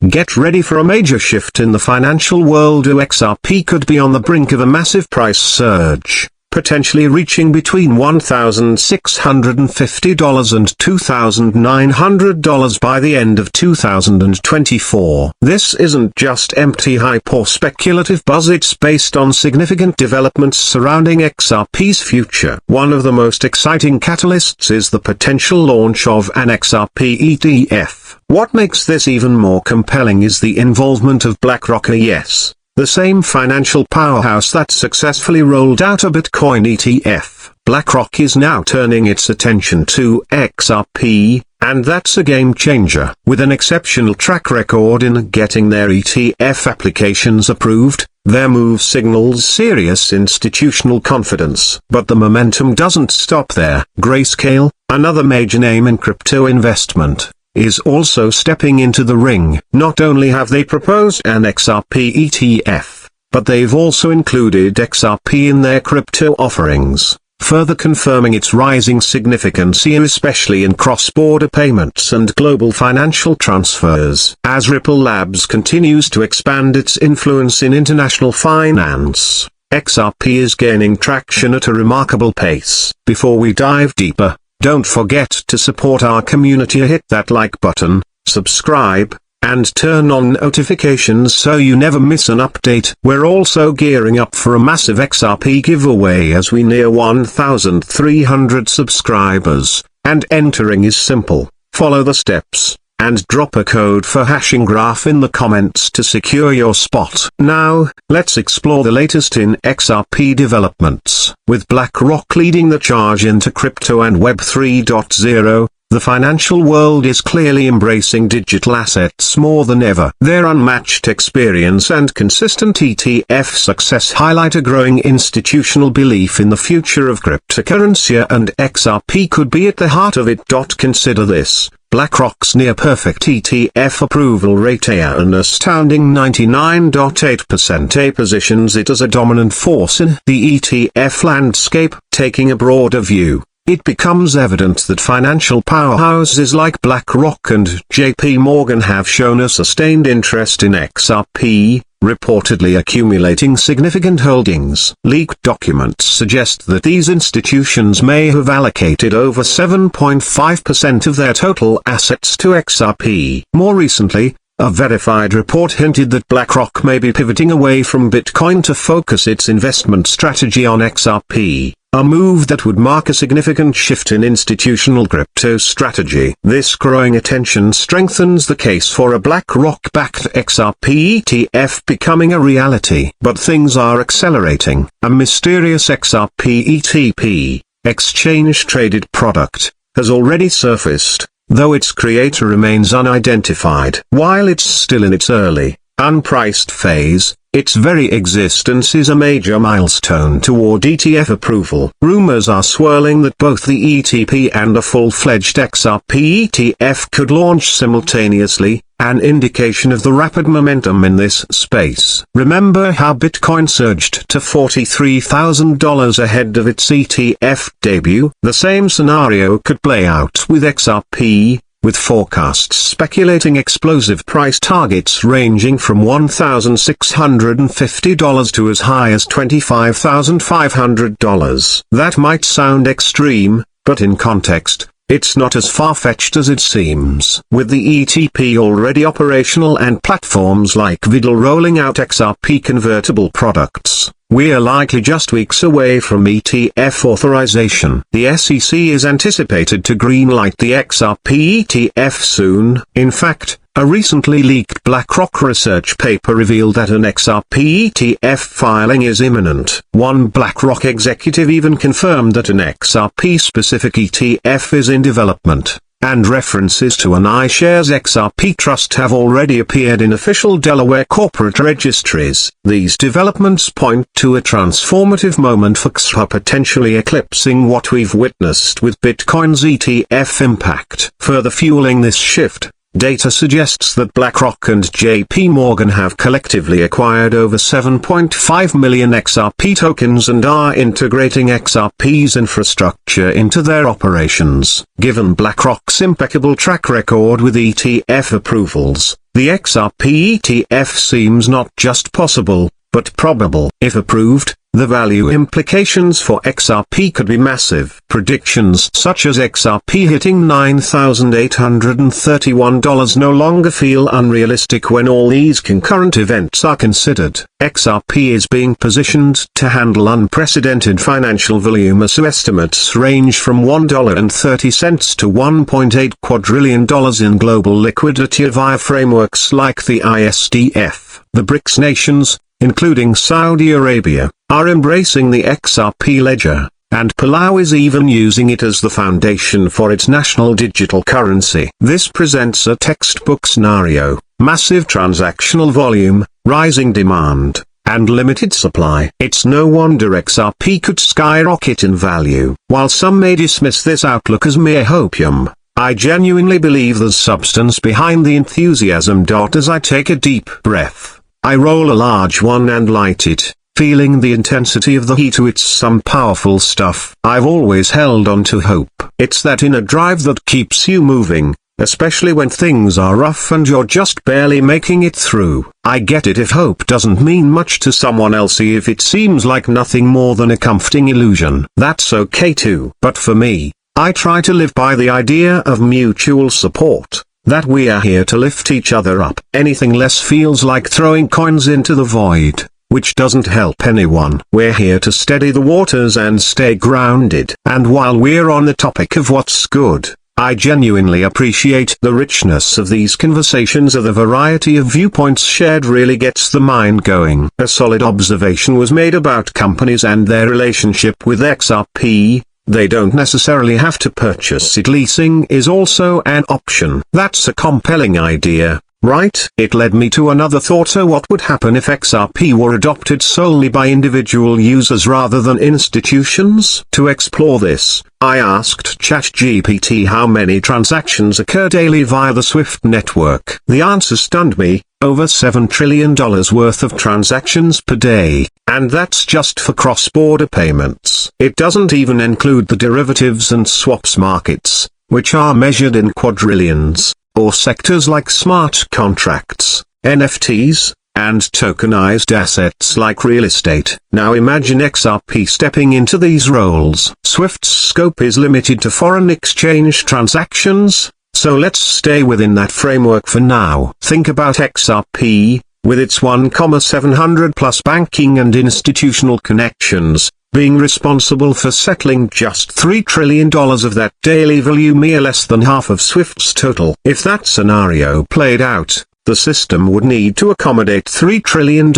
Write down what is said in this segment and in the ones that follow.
Get ready for a major shift in the financial world. XRP could be on the brink of a massive price surge, potentially reaching between $1,650 and $2,900 by the end of 2024. This isn't just empty hype or speculative buzz, it's based on significant developments surrounding XRP's future. One of the most exciting catalysts is the potential launch of an XRP ETF. What makes this even more compelling is the involvement of BlackRock, yes, the same financial powerhouse that successfully rolled out a Bitcoin ETF. BlackRock is now turning its attention to XRP, and that's a game changer. With an exceptional track record in getting their ETF applications approved, their move signals serious institutional confidence. But the momentum doesn't stop there. Grayscale, another major name in crypto investment, is also stepping into the ring. Not only have they proposed an XRP ETF, but they've also included XRP in their crypto offerings, further confirming its rising significance, especially in cross-border payments and global financial transfers. As Ripple Labs continues to expand its influence in international finance, XRP is gaining traction at a remarkable pace. Before we dive deeper, don't forget to support our community. Hit that like button, subscribe, and turn on notifications so you never miss an update. We're also gearing up for a massive XRP giveaway as we near 1,300 subscribers, and entering is simple. Follow the steps, and drop a code for hashing graph in the comments to secure your spot. Now, let's explore the latest in XRP developments. With BlackRock leading the charge into crypto and Web 3.0, the financial world is clearly embracing digital assets more than ever. Their unmatched experience and consistent ETF success highlight a growing institutional belief in the future of cryptocurrency, and XRP could be at the heart of it. Consider this: BlackRock's near-perfect ETF approval rate, an astounding 99.8%, positions it as a dominant force in the ETF landscape. Taking a broader view, it becomes evident that financial powerhouses like BlackRock and JP Morgan have shown a sustained interest in XRP, reportedly accumulating significant holdings. Leaked documents suggest that these institutions may have allocated over 7.5% of their total assets to XRP. More recently, a verified report hinted that BlackRock may be pivoting away from Bitcoin to focus its investment strategy on XRP, a move that would mark a significant shift in institutional crypto strategy. This growing attention strengthens the case for a BlackRock-backed XRP ETF becoming a reality. But things are accelerating. A mysterious XRP ETP, exchange-traded product, has already surfaced, though its creator remains unidentified. While it's still in its early, unpriced phase, its very existence is a major milestone toward ETF approval. Rumors are swirling that both the ETP and a full-fledged XRP ETF could launch simultaneously, an indication of the rapid momentum in this space. Remember how Bitcoin surged to $43,000 ahead of its ETF debut? The same scenario could play out with XRP, with forecasts speculating explosive price targets ranging from $1,650 to as high as $25,500. That might sound extreme, but in context, it's not as far-fetched as it seems. With the ETP already operational and platforms like Vidal rolling out XRP convertible products, we're likely just weeks away from ETF authorization. The SEC is anticipated to greenlight the XRP ETF soon. In fact, a recently leaked BlackRock research paper revealed that an XRP ETF filing is imminent. One BlackRock executive even confirmed that an XRP-specific ETF is in development, and references to an iShares XRP trust have already appeared in official Delaware corporate registries. These developments point to a transformative moment for XRP, potentially eclipsing what we've witnessed with Bitcoin's ETF impact. Further fueling this shift, Data suggests that BlackRock and JP Morgan have collectively acquired over 7.5 million XRP tokens and are integrating XRP's infrastructure into their operations. Given BlackRock's impeccable track record with ETF approvals, the XRP ETF seems not just possible, but probable. If approved, the value implications for XRP could be massive. Predictions such as XRP hitting $9,831 no longer feel unrealistic when all these concurrent events are considered. XRP is being positioned to handle unprecedented financial volume as estimates range from $1.30 to $1.8 quadrillion in global liquidity via frameworks like the ISDF. The BRICS nations, including Saudi Arabia, are embracing the XRP ledger, and Palau is even using it as the foundation for its national digital currency. This presents a textbook scenario: massive transactional volume, rising demand, and limited supply. It's no wonder XRP could skyrocket in value. While some may dismiss this outlook as mere hopium, I genuinely believe there's substance behind the enthusiasm. As I take a deep breath, I roll a large one and light it, feeling the intensity of the heat. It's some powerful stuff. I've always held on to hope. It's that inner drive that keeps you moving, especially when things are rough and you're just barely making it through. I get it if hope doesn't mean much to someone else, if it seems like nothing more than a comforting illusion. That's okay too. But for me, I try to live by the idea of mutual support, that we are here to lift each other up. Anything less feels like throwing coins into the void, which doesn't help anyone. We're here to steady the waters and stay grounded. And while we're on the topic of what's good, I genuinely appreciate the richness of these conversations. The variety of viewpoints shared really gets the mind going. A solid observation was made about companies and their relationship with XRP. They don't necessarily have to purchase it. Leasing is also an option. That's a compelling idea, right? It led me to another thought. So what would happen if XRP were adopted solely by individual users rather than institutions? To explore this, I asked ChatGPT how many transactions occur daily via the SWIFT network. The answer stunned me: over $7 trillion worth of transactions per day, and that's just for cross-border payments. It doesn't even include the derivatives and swaps markets, which are measured in quadrillions, or sectors like smart contracts, NFTs, and tokenized assets like real estate. Now imagine XRP stepping into these roles. SWIFT's scope is limited to foreign exchange transactions, so let's stay within that framework for now. Think about XRP, with its 1,700 plus banking and institutional connections, being responsible for settling just $3 trillion of that daily volume, less than half of SWIFT's total. If that scenario played out, the system would need to accommodate $3 trillion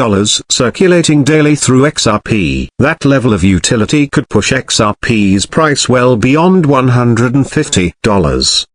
circulating daily through XRP. That level of utility could push XRP's price well beyond $150.